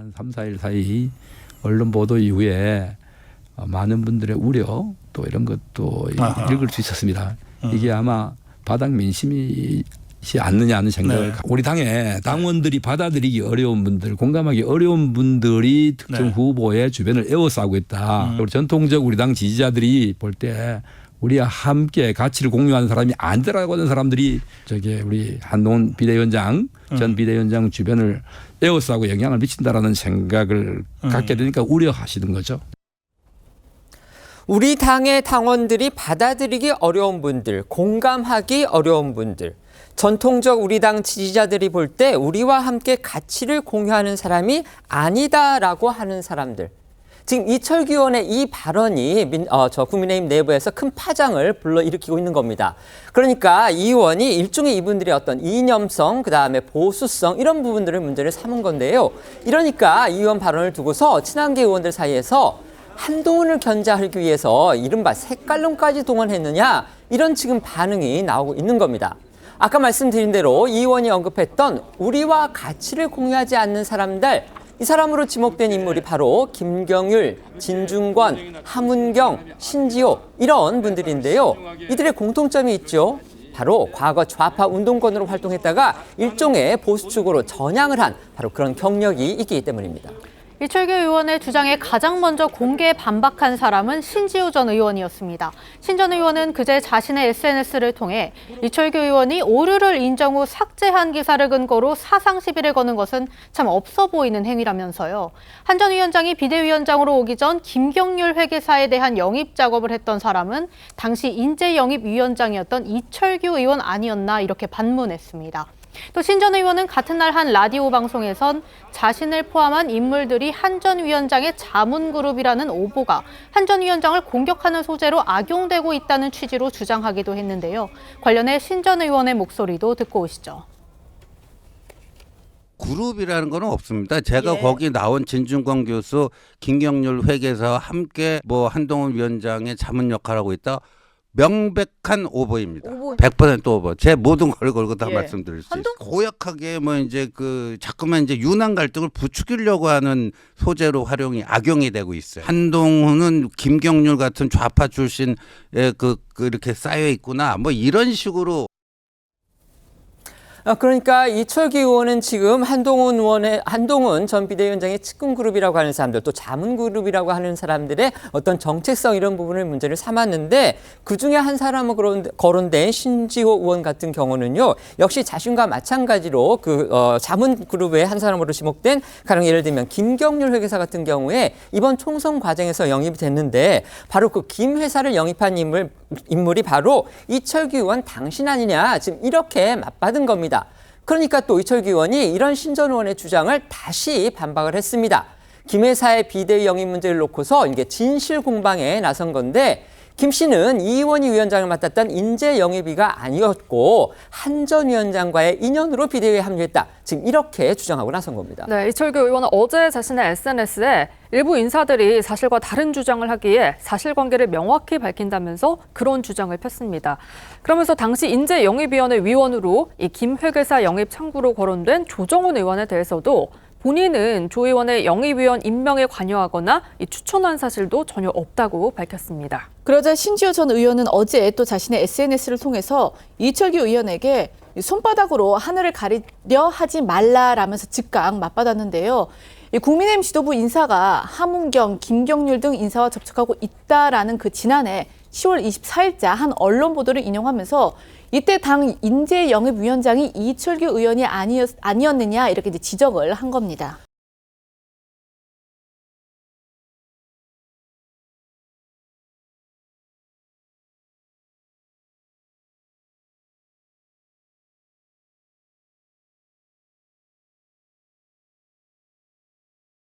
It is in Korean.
한 3, 4일 사이 언론 보도 이후에 많은 분들의 우려 또 이런 것도 읽을 수 있었습니다. 이게 아마 바닥 민심이지 않느냐 하는 생각을 우리 당의 당원들이 받아들이기 어려운 분들, 공감하기 어려운 분들이 특정 후보의 주변을 에워싸고 있다. 그리고 전통적 우리 당 지지자들이 볼 때 우리와 함께 가치를 공유하는 사람이 아니더라고 하는 사람들이 우리 한동훈 비대위원장 전 비대위원장 주변을 에워싸고 영향을 미친다라는 생각을 갖게 되니까 우려하시는 거죠. 우리 당의 당원들이 받아들이기 어려운 분들, 공감하기 어려운 분들, 전통적 우리 당 지지자들이 볼 때 우리와 함께 가치를 공유하는 사람이 아니다라고 하는 사람들. 지금 이철규 의원의 이 발언이 국민의힘 내부에서 큰 파장을 불러일으키고 있는 겁니다. 그러니까 이 의원이 일종의 이분들의 어떤 이념성, 그다음에 보수성 이런 부분들을 문제를 삼은 건데요. 이러니까 이 의원 발언을 두고서 친한계 의원들 사이에서 한동훈을 견제하기 위해서 이른바 색깔론까지 동원했느냐 이런 지금 반응이 나오고 있는 겁니다. 아까 말씀드린 대로 이 의원이 언급했던 우리와 가치를 공유하지 않는 사람들, 이 사람으로 지목된 인물이 바로 김경률, 진중권, 하문경, 신지호 이런 분들인데요. 이들의 공통점이 있죠. 바로 과거 좌파 운동권으로 활동했다가 일종의 보수 쪽으로 전향을 한 바로 그런 경력이 있기 때문입니다. 이철규 의원의 주장에 가장 먼저 공개 반박한 사람은 신지호 전 의원이었습니다. 신 전 의원은 그제 자신의 SNS를 통해 이철규 의원이 오류를 인정 후 삭제한 기사를 근거로 사상 시비를 거는 것은 참 없어 보이는 행위라면서요. 한 전 위원장이 비대위원장으로 오기 전 김경률 회계사에 대한 영입 작업을 했던 사람은 당시 인재영입위원장이었던 이철규 의원 아니었나 이렇게 반문했습니다. 또 신 전 의원은 같은 날 한 라디오 방송에선 자신을 포함한 인물들이 한 전 위원장의 자문그룹이라는 오보가 한 전 위원장을 공격하는 소재로 악용되고 있다는 취지로 주장하기도 했는데요. 관련해 신 전 의원의 목소리도 듣고 오시죠. 그룹이라는 건 없습니다. 제가 거기 나온 진중권 교수, 김경률 회계사와 함께 한동훈 위원장의 자문 역할하고 있다. 명백한 오보입니다. 100% 오보. 제 모든 걸 걸고 다 말씀드릴 수 있어요. 고약하게 자꾸만 유난 갈등을 부추기려고 하는 소재로 악용이 되고 있어요. 한동훈은 김경률 같은 좌파 출신에 이렇게 쌓여 있구나. 이런 식으로. 그러니까 이철규 의원은 지금 한동훈 전 비대위원장의 측근 그룹이라고 하는 사람들, 또 자문 그룹이라고 하는 사람들의 어떤 정책성 이런 부분을 문제를 삼았는데 그중에 한 사람을 거론된 신지호 의원 같은 경우는요. 역시 자신과 마찬가지로 자문 그룹의 한 사람으로 지목된 가령 예를 들면 김경률 회계사 같은 경우에 이번 총선 과정에서 영입이 됐는데 바로 그 김 회사를 영입한 인물이 바로 이철규 의원 당신 아니냐 지금 이렇게 맞받은 겁니다. 그러니까 또 이철규 의원이 이런 신 전 의원의 주장을 다시 반박을 했습니다. 김 회사의 비대위 영입 문제를 놓고서 이게 진실 공방에 나선 건데 김 씨는 이 의원이 위원장을 맡았던 인재 영입위가 아니었고 한 전 위원장과의 인연으로 비대위에 합류했다. 지금 이렇게 주장하고 나선 겁니다. 네, 이철규 의원은 어제 자신의 SNS에 일부 인사들이 사실과 다른 주장을 하기에 사실관계를 명확히 밝힌다면서 그런 주장을 폈습니다. 그러면서 당시 인재영입위원회 위원으로 이 김 회계사 영입 창구로 거론된 조정훈 의원에 대해서도 본인은 조 의원의 영입위원 임명에 관여하거나 추천한 사실도 전혀 없다고 밝혔습니다. 그러자 신지호 전 의원은 어제 또 자신의 SNS를 통해서 이철규 의원에게 손바닥으로 하늘을 가리려 하지 말라라면서 즉각 맞받았는데요. 국민의힘 지도부 인사가 하문경, 김경률 등 인사와 접촉하고 있다라는 지난해 10월 24일자 한 언론 보도를 인용하면서 이때 당 인재영입위원장이 이철규 의원이 아니었느냐 이렇게 지적을 한 겁니다.